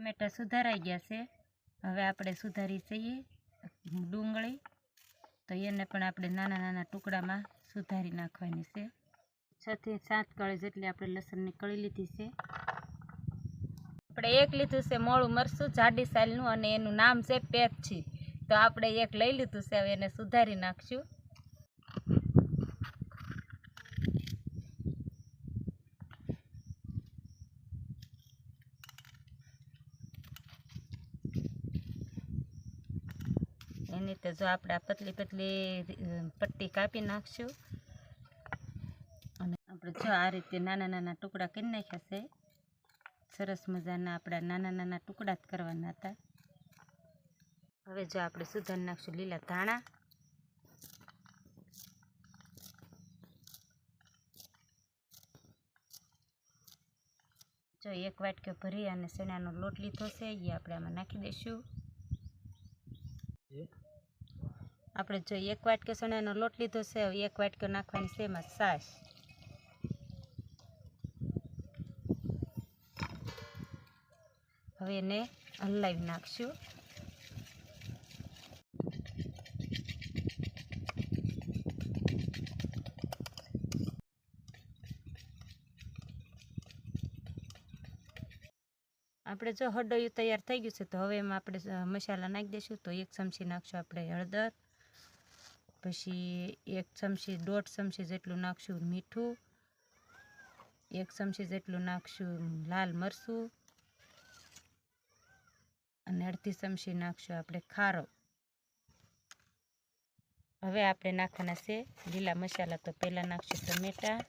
ટમેટા સુધારાઈ ગયા છે। હવે આપણે સુધારી છીએ ડુંગળી, તો એને પણ આપણે નાના નાના ટુકડામાં સુધારી નાખવાની છે। 6 થી 7 કળી જેટલી આપણે લસણની કળી લીધી છે। આપણે એક લીધું છે મોળું મરચું જાડી સાલનું, અને એનું નામ છે પેપછી। તો આપણે એક લઈ લીધું છે, હવે એને સુધારી નાખશું। એની તો જો આપણે આ પતલી પતલી પટ્ટી કાપી નાખશું, અને આપણે જો આ રીતે નાના નાના ટુકડા કરી નાખ્યા છે। સરસ મજાના આપણા નાના નાના ટુકડા જ કરવાના હતા। હવે જો આપણે સુધારી નાખશું લીલા ધાણા, જો 1 વાટકો ભરી અને ચણાનો લોટ લીધો છે, એ આપણે આમાં નાખી દઈશું। આપણે જો 1 વાટકો ચણાનો લોટ લીધો છે, હવે 1 વાટકો નાખવાની છે એમાં છાશ। હવે એને હલાવી નાખશું। આપણે જો હળદરિયું તૈયાર થઈ ગયું છે, તો હવે એમાં આપણે મસાલા નાખી દઈશું। તો 1 ચમચી નાખશું આપણે હળદર, પછી 1 ચમચી 1.5 ચમચી જેટલું નાખશું મીઠું, 1 ચમચી જેટલું નાખશું લાલ મરચું, અને 1/2 ચમચી નાખશું આપણે ખારો। હવે આપણે નાખવાના છે લીલા મસાલા। તો પહેલાં નાખશું ટમેટા,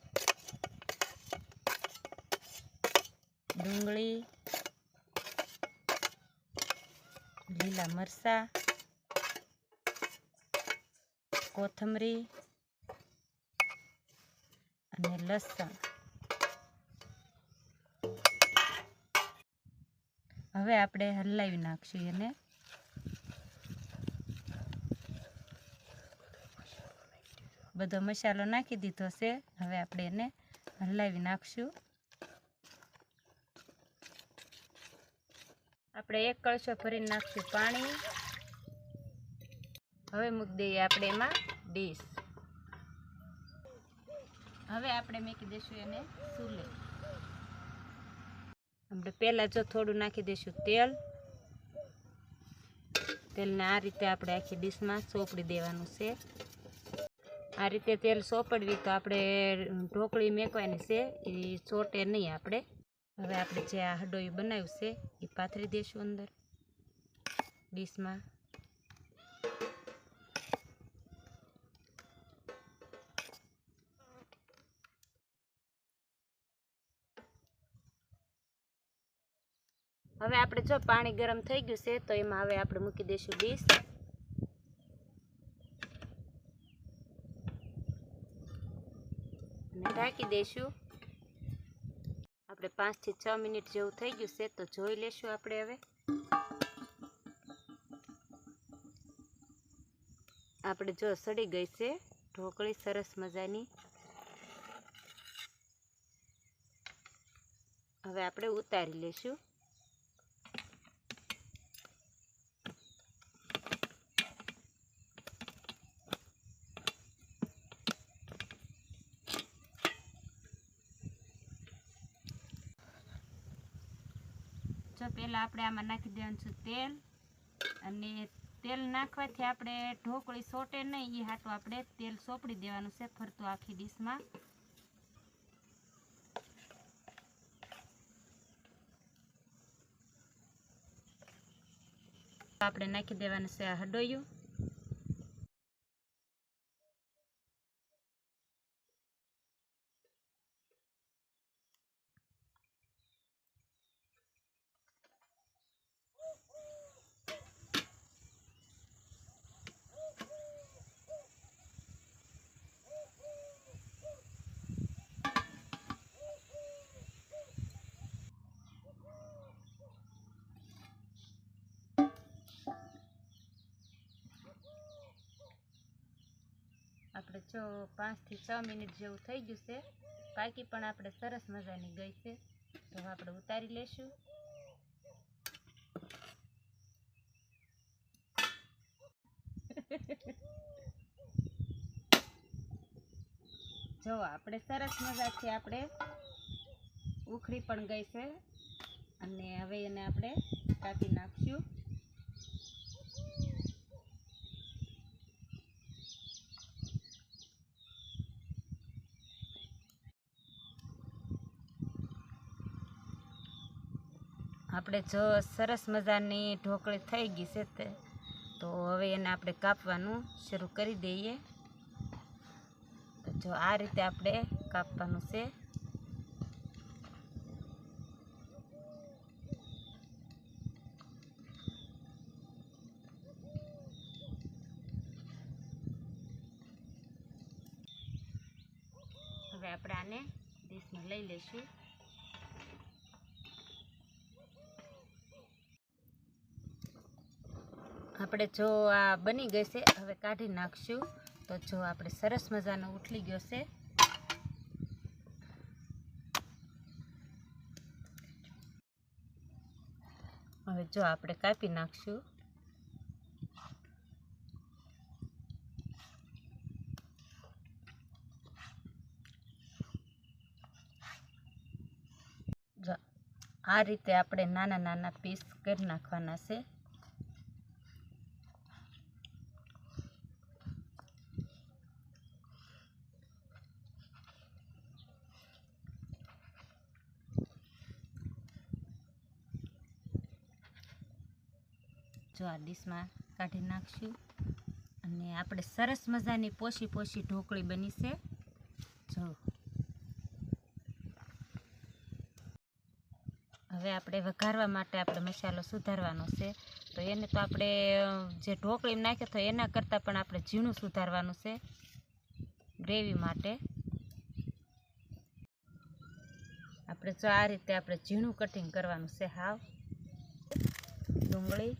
ડુંગળી, લીલા મરચાં, કોથમરી અને લસણ। હવે આપણે હલાવી નાખશું એને। બધો મસાલો નાખી દીધો છે, હવે આપણે એને હલાવી નાખશું। આપણે 1 કળશો ભરીને નાખશું પાણી। હવે મૂકી દઈએ આપણે એમાં ડીશ। હવે આપણે મૂકી દઈશું એને ચૂલે। આપણે પહેલાં જો થોડું નાખી દઈશું તેલ। તેલને આ રીતે આપણે આખી ડીશમાં ચોપડી દેવાનું છે। આ રીતે તેલ ચોપડવી તો આપણે ઢોકળી મેકવાની છે, એ ચોટે નહીં આપણે। હવે આપણે જે આ હડોયું બનાવ્યું છે એ પાથરી દઈશું અંદર ડીશમાં। હવે આપણે જો પાણી ગરમ થઈ ગયું છે, તો એમાં હવે આપણે મૂકી દઈશું ડીશ, અને ઢાંકી દઈશું। આપણે 5 થી 6 મિનિટ જેવું થઈ ગયું છે, તો જોઈ લેશું આપણે હવે। આપણે જો સડી ગઈ છે ઢોકળી સરસ મજાની। હવે આપણે ઉતારી લેશું। જો પહેલાં આપણે આમાં નાખી દેવાનું છે તેલ, અને તેલ નાખવાથી આપણે ઢોકળી સોટે નહીં, એ હાટું આપણે તેલ સોપડી દેવાનું છે ફરતું આખી ડીશમાં। આપણે નાખી દેવાનું છે આ હડોયું। આપણે જો 5 થી 6 મિનિટ જેવું થઈ ગયું છે, પાકી પણ આપણે સરસ મજાની ગઈ છે। તો આપણે ઉતારી લેશું। જો આપણે સરસ મજાથી આપણે ઉખડી પણ ગઈ છે અને હવે એને આપણે કાપી નાખશું. આપણે જો સરસ મજાની ઢોકળી થઈ ગઈ છે તો હવે એને આપણે કાપવાનું શરૂ કરી દઈએ. તો જો આ રીતે આપણે કાપવાનું છે. હવે આપણે આને ડીશમાં લઈ લઈશું. આપણે જો આ બની ગઈ છે હવે કાઢી નાખશું. તો જો આપણે સરસ મજાનો ઉથલી ગયો છે. હવે જો આપણે કાપી નાખશું. જો આ રીતે આપણે નાના નાના પીસ કરી નાખવાના છે. જો આ ડીશમાં કાઢી નાખશું અને આપણે સરસ મજાની પોસી પોસી ઢોકળી બની છે. જો હવે આપણે વઘારવા માટે આપણે મસાલો સુધારવાનો છે. તો એને તો આપણે જે ઢોકળી નાખ્યો તો એના કરતાં પણ આપણે ઝીણું સુધારવાનું છે ગ્રેવી માટે. આપણે જો આ રીતે આપણે ઝીણું કટિંગ કરવાનું છે. હાવ ડુંગળી,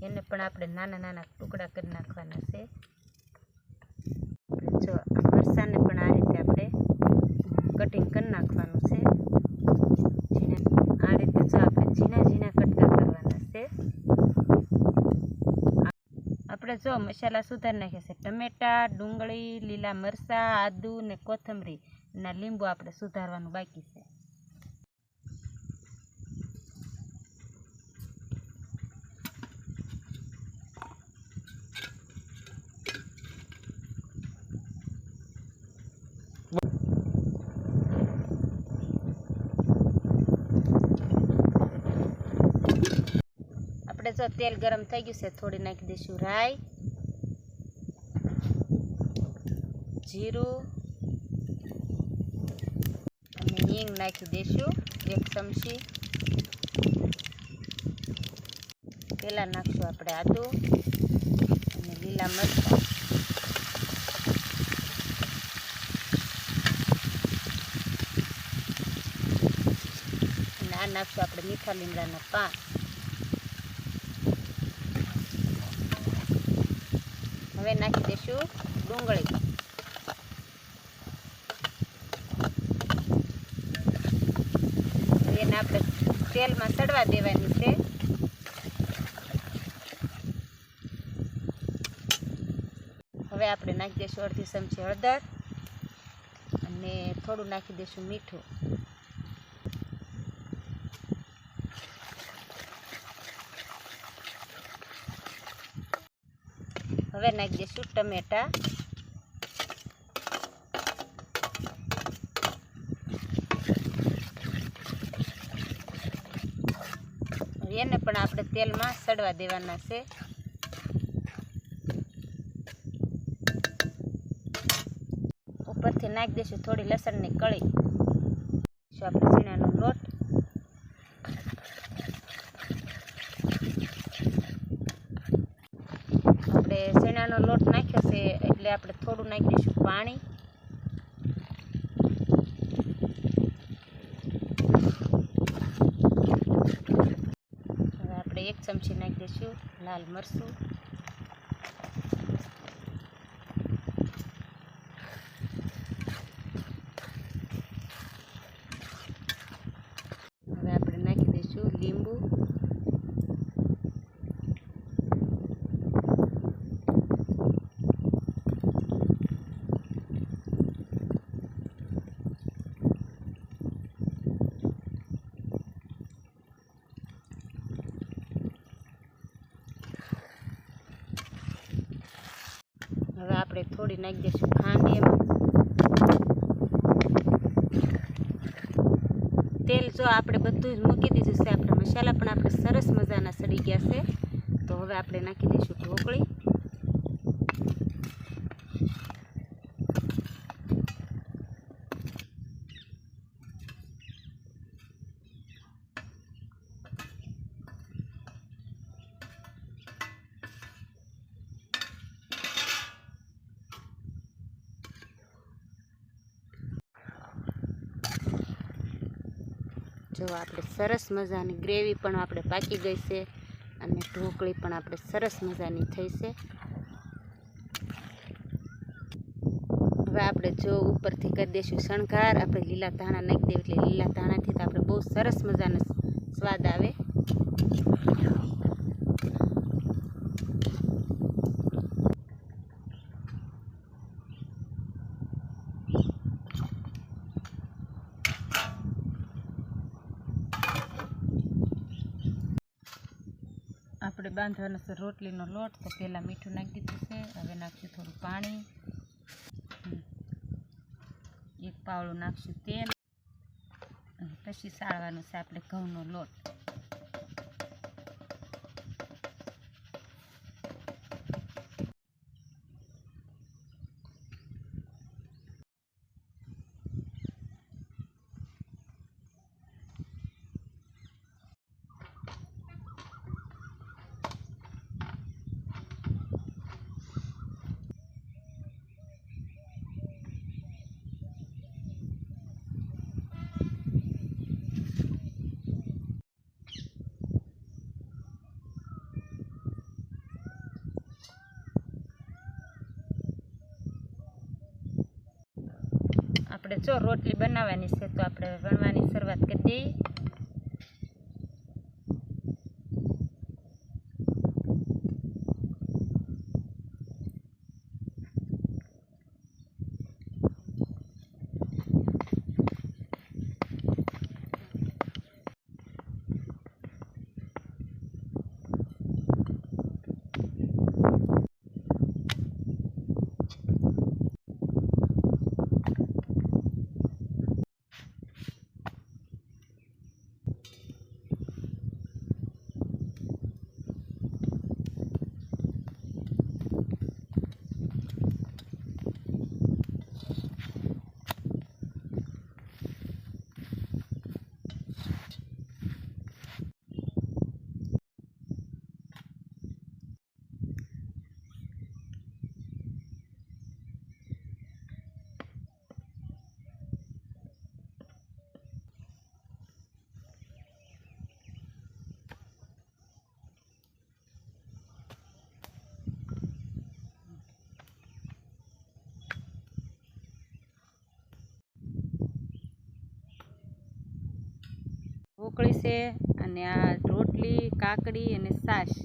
એને પણ આપણે નાના નાના ટુકડા કરી નાખવાના છે. જો મરચાંને પણ આ રીતે આપણે કટિંગ કરી નાખવાનું છે. આ રીતે જો આપણે ઝીણા ઝીણા કટકા કરવાના છે. આપણે જો મસાલા સુધારી નાખ્યા છે. ટમેટા, ડુંગળી, લીલા મરચાં, આદુ ને કોથમરી અને લીંબુ આપણે સુધારવાનું બાકી છે. આપણે જો તેલ ગરમ થઈ ગયું છે થોડી નાખી દઈશું રાઈ, જીરું અને હિંગ નાખી દઈશું 1 ચમચી. પહેલાં નાખશું આપણે આદુ અને લીલા મરચાં. અને આ નાખશું આપણે મીઠા લીમડાના પાન. હવે નાખી દઈશું ડુંગળી. એને આપણે તેલમાં સડવા દેવાની છે. હવે આપણે નાખી દઈશું અડધી ચમચી હળદર અને થોડું નાખી દઈશું મીઠું. હવે નાખી દઈશું ટમેટા. એને પણ આપણે તેલમાં સડવા દેવાના છે. ઉપરથી નાખી દઈશું થોડી લસણની કળી. આપણે ઝીણાનો લોટ, આપણે ઝીણાનો લોટ નાખ્યો છે એટલે આપણે થોડું નાખી દઈશું પાણી. હવે આપણે 1 ચમચી નાખી દઈશું લાલ મરચું. આપણે થોડી નાખી દઈશું ખાંડ એમાં. તેલ જો આપણે બધું જ મૂકી દીધું છે. આપણે મસાલા પણ આપણે સરસ મજાના સડી ગયા છે. તો હવે આપણે નાખી દઈશું ઢોકળી. જો આપણે સરસ મજાની ગ્રેવી પણ આપણે પાકી ગઈ છે અને ઢોકળી પણ આપણે સરસ મજાની થઈ છે. હવે આપણે જો ઉપરથી કરી દઈશું શણગાર. આપણે લીલા ધાણા નાખી દઈએ એટલે લીલા ધાણાથી તો આપણે બહુ સરસ મજાનો સ્વાદ આવે. આપણે બાંધવાનો છે રોટલીનો લોટ. તો પહેલાં મીઠું નાખી દીધું છે. હવે નાખશું થોડું પાણી, એક પાવડું નાખશું તેલ, અને પછી સાળવાનો છે આપણે ઘઉંનો લોટ. આપણે જો રોટલી બનાવવાની છે તો આપણે વણવાની શરૂઆત કરી દઈએ. ઢોકળી છે અને આ રોટલી, કાકડી અને છાશ.